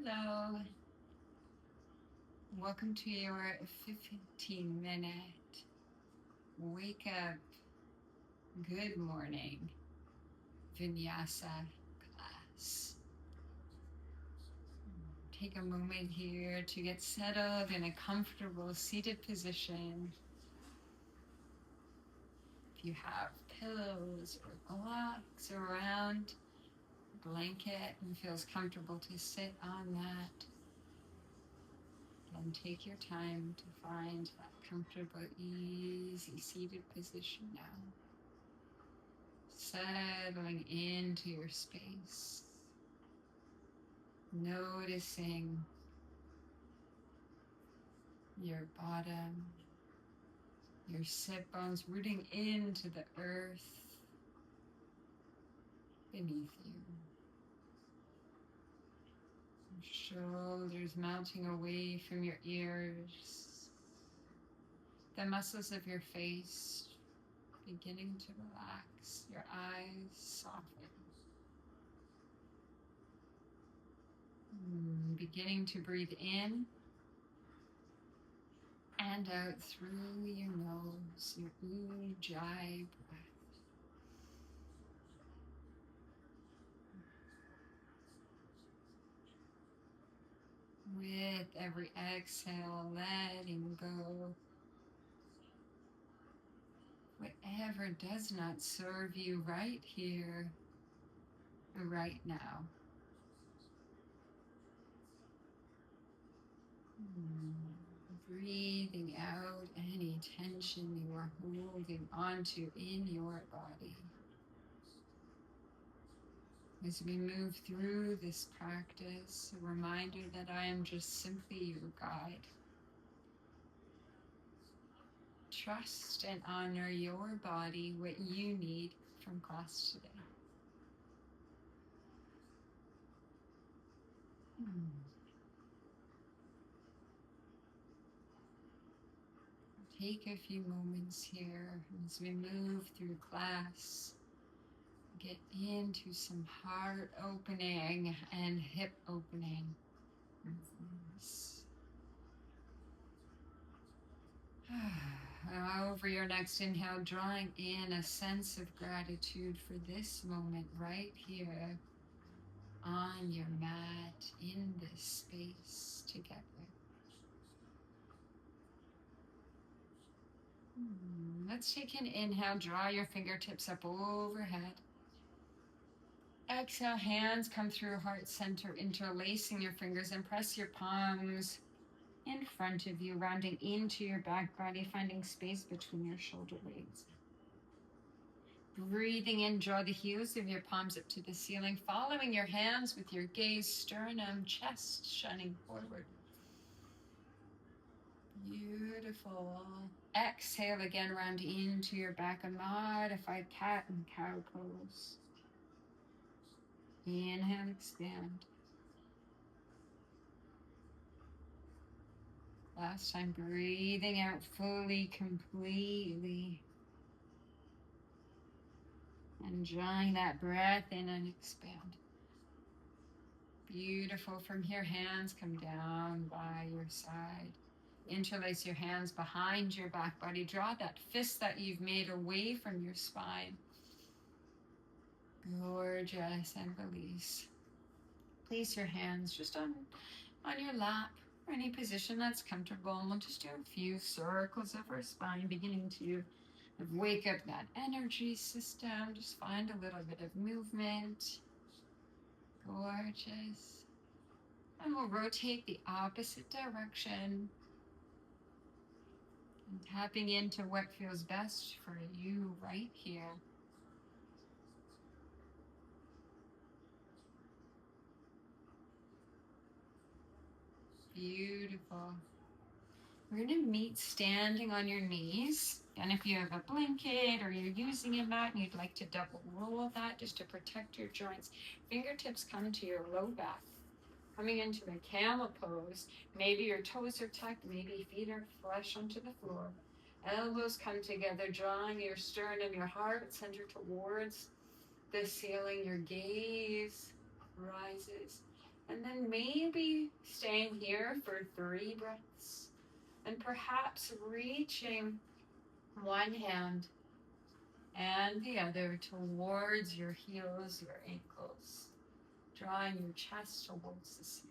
Hello. Welcome to your 15-minute wake up good morning vinyasa class. Take a moment here to get settled in a comfortable seated position. If you have pillows or blocks around, a blanket, and feels comfortable to sit on that. And take your time to find that comfortable, easy seated position now. Settling into your space. Noticing your bottom, your sit bones rooting into the earth beneath you. Shoulders melting away from your ears. The muscles of your face beginning to relax. Your eyes soften. Beginning to breathe in and out through your nose, your Ujjayi breath. With every exhale, letting go whatever does not serve you right here, right now. Breathing out any tension you are holding onto in your body. As we move through this practice, a reminder that I am just simply your guide. Trust and honor your body, what you need from class today. Take a few moments here as we move through class. Get into some heart opening and hip opening movements. Over your next inhale, drawing in a sense of gratitude for this moment right here on your mat in this space together. Let's take an inhale, draw your fingertips up overhead. Exhale, hands come through heart center, interlacing your fingers, and press your palms in front of you, rounding into your back body, finding space between your shoulder blades. Breathing in, draw the heels of your palms up to the ceiling, following your hands with your gaze, sternum, chest shining forward. Beautiful. Exhale again, round into your back, a modified cat and cow pose. Inhale, expand. Last time, breathing out fully, completely. And drawing that breath in and expand. Beautiful. From here, hands come down by your side. Interlace your hands behind your back body. Draw that fist that you've made away from your spine. Gorgeous. And release. Place your hands just on your lap or any position that's comfortable. And we'll just do a few circles of our spine, beginning to wake up that energy system. Just find a little bit of movement. Gorgeous. And we'll rotate the opposite direction. And tapping into what feels best for you right here. Beautiful. We're going to meet standing on your knees. And if you have a blanket or you're using a mat and you'd like to double roll that just to protect your joints, fingertips come to your low back. Coming into a camel pose, maybe your toes are tucked, maybe feet are flush onto the floor. Elbows come together, drawing your sternum, your heart center towards the ceiling. Your gaze rises. And then maybe staying here for 3 breaths. And perhaps reaching one hand and the other towards your heels, your ankles, drawing your chest towards the ceiling.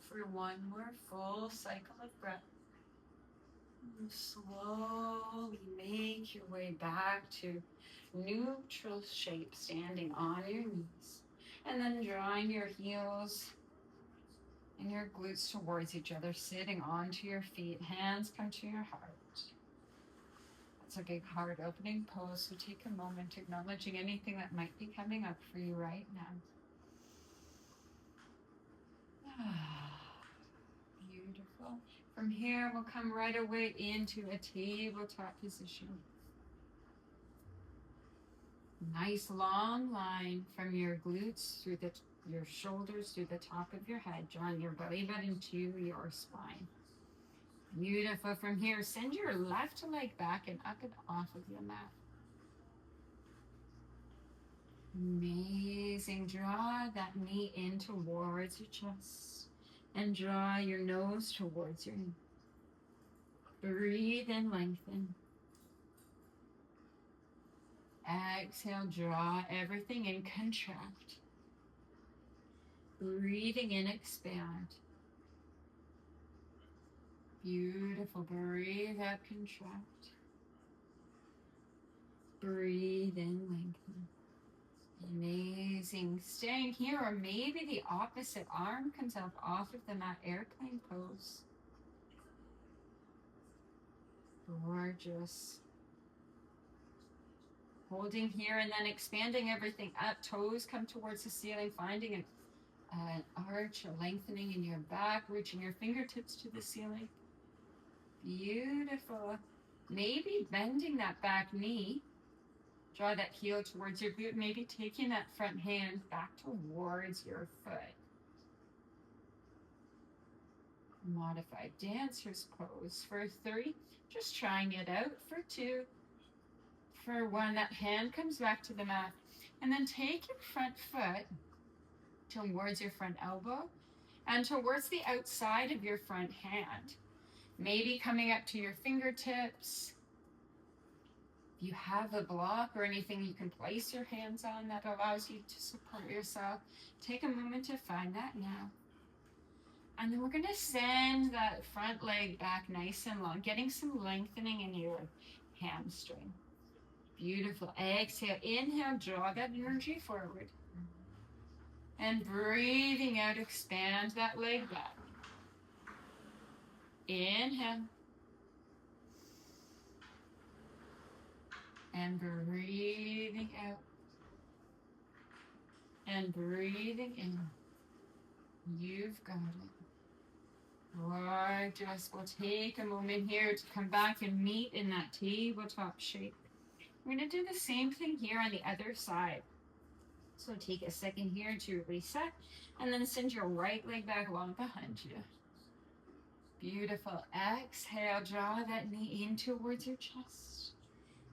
For one more full cycle of breath, slowly make your way back to neutral shape, standing on your knees, and then drawing your heels and your glutes towards each other, sitting onto your feet, hands come to your heart. It's a big heart opening pose, so take a moment acknowledging anything that might be coming up for you right now. Beautiful. From here, we'll come right away into a tabletop position. Nice long line from your glutes through your shoulders through the top of your head, drawing your belly button to your spine. Beautiful. From here, send your left leg back and up and off of your mat. Amazing. Draw that knee in towards your chest and draw your nose towards your knee. Breathe and lengthen. Exhale, draw everything in, contract. Breathing in, expand. Beautiful. Breathe out, contract. Breathe in, lengthen. Amazing. Staying here, or maybe the opposite arm comes up off of the mat, airplane pose. Gorgeous. Holding here and then expanding everything up. Toes come towards the ceiling, finding an arch, a lengthening in your back, reaching your fingertips to the ceiling. Beautiful. Maybe bending that back knee. Draw that heel towards your boot, maybe taking that front hand back towards your foot. Modified dancer's pose for 3. Just trying it out for 2. For 1, that hand comes back to the mat. And then take your front foot towards your front elbow and towards the outside of your front hand. Maybe coming up to your fingertips. If you have a block or anything you can place your hands on that allows you to support yourself, take a moment to find that now. And then we're going to send that front leg back nice and long, getting some lengthening in your hamstring. Beautiful. Exhale, inhale, draw that energy forward. And breathing out, expand that leg back. Inhale. And breathing out. And breathing in. You've got it. Gorgeous. We'll take a moment here to come back and meet in that tabletop shape. We're going to do the same thing here on the other side. So take a second here to reset and then send your right leg back long behind you. Beautiful. Exhale, draw that knee in towards your chest.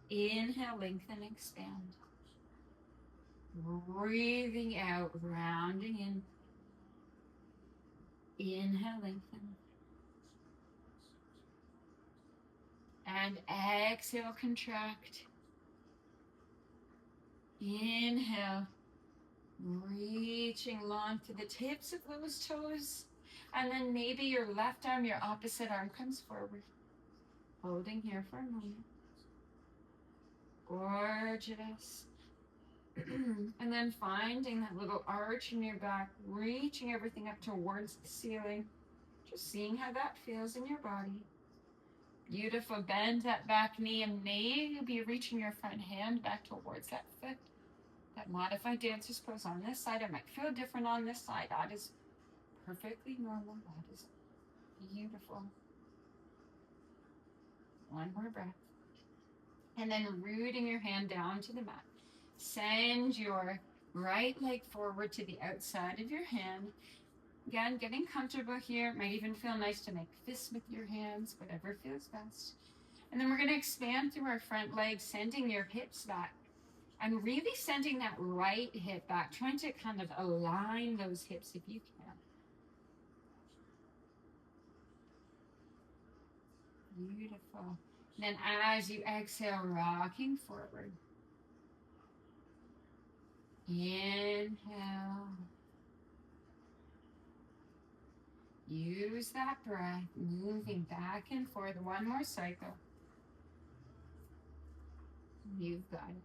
Inhale, lengthen, expand. Breathing out, rounding in. Inhale, lengthen. And exhale, contract. Inhale, reaching long to the tips of those toes. And then maybe your left arm, your opposite arm comes forward. Holding here for a moment. Gorgeous. And then finding that little arch in your back, reaching everything up towards the ceiling. Just seeing how that feels in your body. Beautiful. Bend that back knee and maybe reaching your front hand back towards that foot. That modified dancer's pose on this side. It might feel different on this side. That is perfectly normal. That is beautiful. One more breath. And then rooting your hand down to the mat. Send your right leg forward to the outside of your hand. Again, getting comfortable here. It might even feel nice to make fists with your hands, whatever feels best. And then we're going to expand through our front leg, sending your hips back. And really sending that right hip back, trying to kind of align those hips if you can. Beautiful. Then as you exhale, rocking forward. Inhale. Use that breath, moving back and forth. One more cycle. You've got it.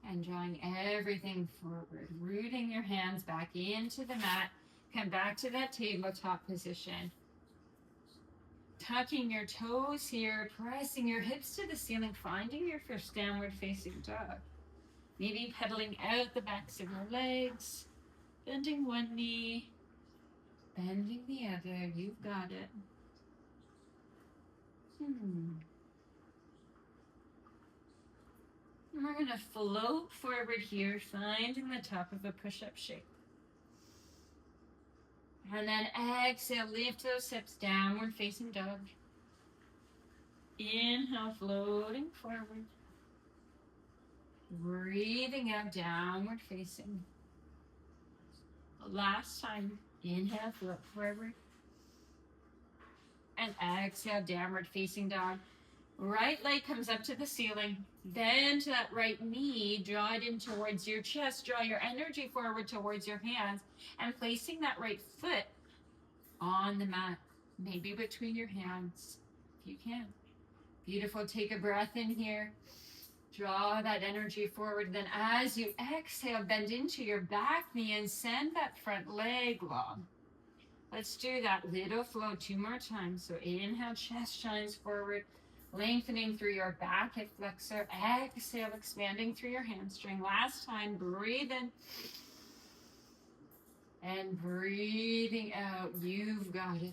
And drawing everything forward, rooting your hands back into the mat. Come back to that tabletop position. Tucking your toes here, pressing your hips to the ceiling, finding your first downward facing dog. Maybe pedaling out the backs of your legs, bending one knee, bending the other. You've got it. And we're going to float forward here, finding the top of a push-up shape. And then exhale, lift those hips, downward facing dog. Inhale, floating forward. Breathing out, downward facing. Last time, inhale, float forward. And exhale, downward facing dog. Right leg comes up to the ceiling. Bend that right knee, draw it in towards your chest. Draw your energy forward towards your hands. And placing that right foot on the mat, maybe between your hands, if you can. Beautiful. Take a breath in here. Draw that energy forward. Then as you exhale, bend into your back knee and send that front leg long. Let's do that little flow 2 more times. So inhale, chest shines forward, lengthening through your back hip flexor. Exhale, expanding through your hamstring. Last time, breathe in. And breathing out. You've got it.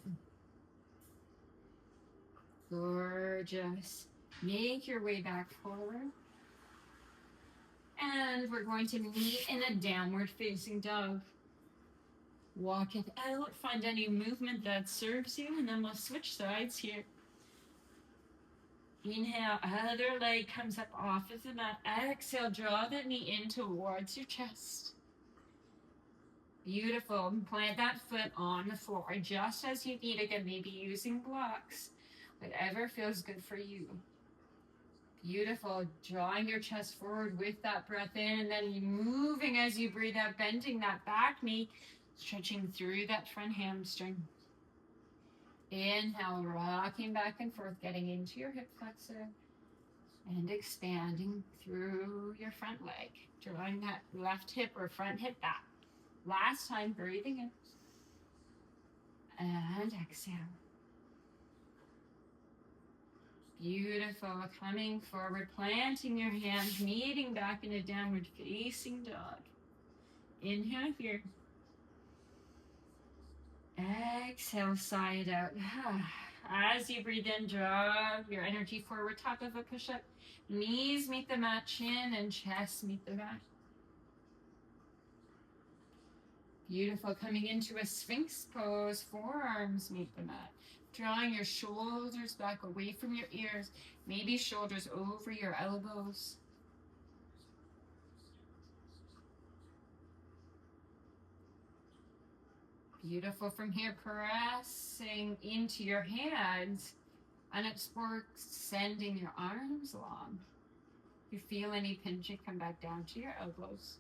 Gorgeous. Make your way back forward. And we're going to meet in a downward facing dog. Walk it out. Find any movement that serves you. And then we'll switch sides here. Inhale, other leg comes up off of the mat. Exhale, draw the knee in towards your chest. Beautiful. Plant that foot on the floor just as you need. Again, maybe using blocks. Whatever feels good for you. Beautiful. Drawing your chest forward with that breath in, and then moving as you breathe out, bending that back knee, stretching through that front hamstring. Inhale, rocking back and forth, getting into your hip flexor and expanding through your front leg. Drawing that left hip or front hip back. Last time, breathing in. And exhale. Beautiful. Coming forward, planting your hands, meeting back in a downward facing dog. Inhale here. Exhale, sigh it out. As you breathe in, draw your energy forward, top of a push-up. Knees meet the mat, chin and chest meet the mat. Beautiful. Coming into a Sphinx pose, forearms meet the mat. Drawing your shoulders back away from your ears, maybe shoulders over your elbows. Beautiful. From here, pressing into your hands, and explore sending your arms long. If you feel any pinching, come back down to your elbows.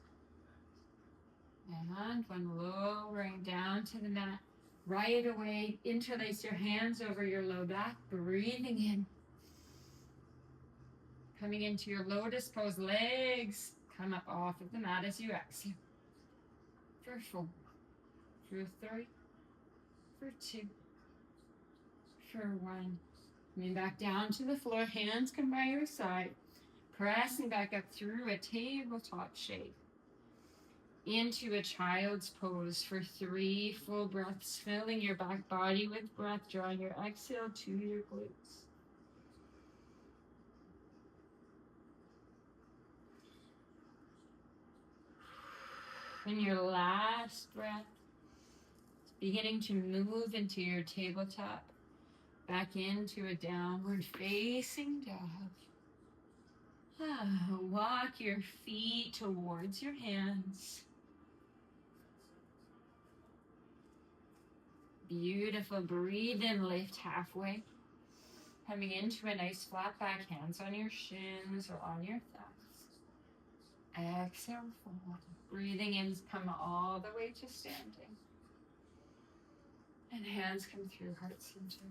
And when lowering down to the mat, right away, interlace your hands over your low back, breathing in. Coming into your lotus pose, legs come up off of the mat as you exhale. For 4, for 3, for 2, for 1. Coming back down to the floor, hands come by your side, pressing back up through a tabletop shape. Into a child's pose for 3 full breaths, filling your back body with breath, drawing your exhale to your glutes. And your last breath, beginning to move into your tabletop, back into a downward facing dog. Walk your feet towards your hands. Beautiful. Breathe in, lift halfway. Coming into a nice flat back, hands on your shins or on your thighs. Exhale, fold. Breathing in, come all the way to standing. And hands come through heart center.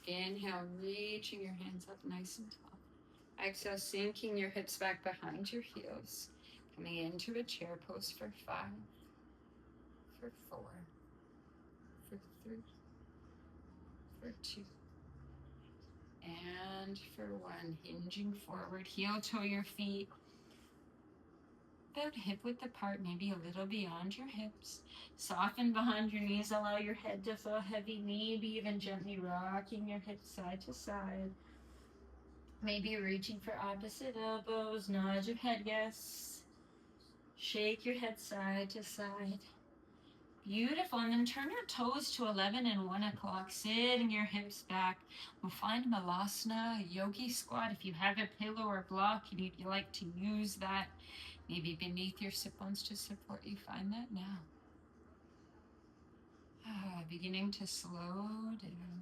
Inhale, reaching your hands up nice and tall. Exhale, sinking your hips back behind your heels. Coming into a chair pose for 5, for 4, for 3, for 2, and for 1. Hinging forward, heel toe your feet about hip width apart, maybe a little beyond your hips. Soften behind your knees, allow your head to feel heavy, maybe even gently rocking your hips side to side. Maybe reaching for opposite elbows, nod your head yes. Shake your head side to side. Beautiful. And then turn your toes to 11 and 1 o'clock. Sitting your hips back. We'll find Malasana, a yogi squat. If you have a pillow or block and you'd like to use that, maybe beneath your sit bones to support you, find that now. Beginning to slow down.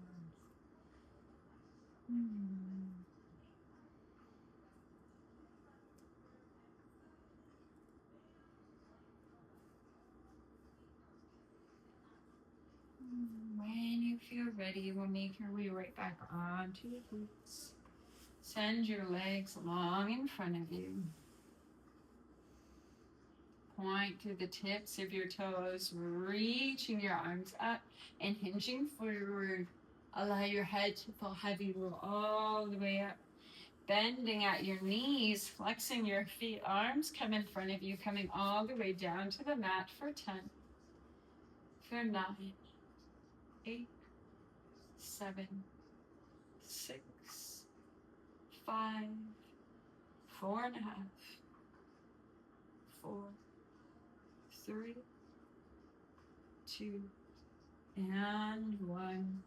When you feel ready, we'll make your way right back onto your boots. Send your legs long in front of you. Point to the tips of your toes, reaching your arms up and hinging forward. Allow your head to feel heavy, roll all the way up. Bending at your knees, flexing your feet, arms come in front of you, coming all the way down to the mat for 10, for 9, 8, 7, 6, 5, 4.5, 4, 3, 2, and 1.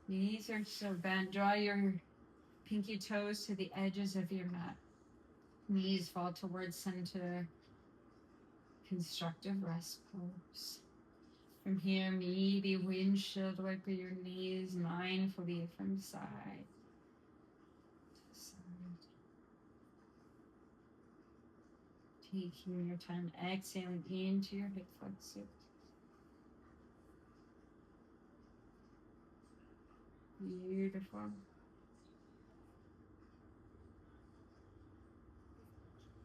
Knees are still bent. Draw your pinky toes to the edges of your mat. Knees fall towards center. Constructive rest pose. From here, maybe windshield wiper your knees mindfully from side to side. Taking your time, exhaling into your hip flexor. Beautiful.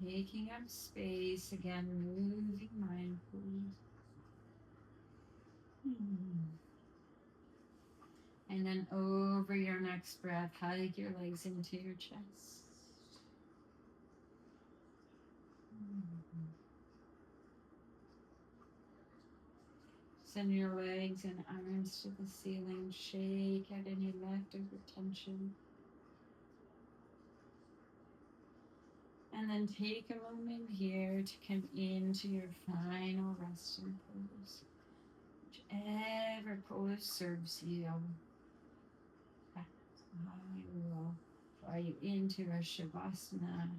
Taking up space again, moving mindfully. And then over your next breath, hug your legs into your chest. Send your legs and arms to the ceiling. Shake out any leftover tension. And then take a moment here to come into your final resting pose. Whichever pose serves you. I will draw you into a Shavasana.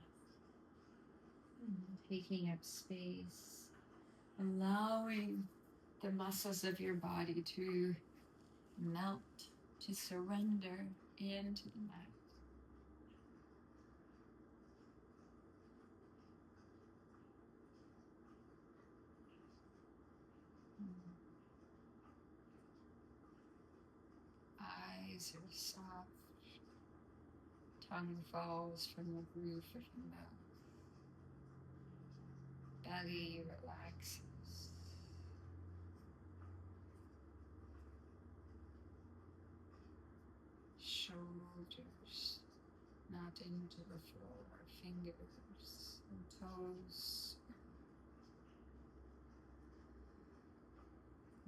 Taking up space. Allowing the muscles of your body to melt, to surrender into the mat. Eyes are soft. Tongue falls from the roof of your mouth. Belly relaxes. Shoulders not into the floor. Fingers and toes.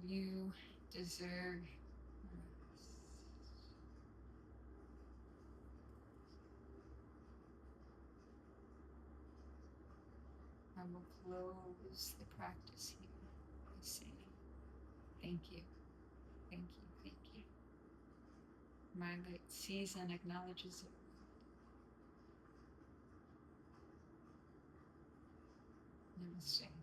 You deserve rest. I will close the practice here by saying thank you, thank you, thank you. My light sees and acknowledges it. Namaste.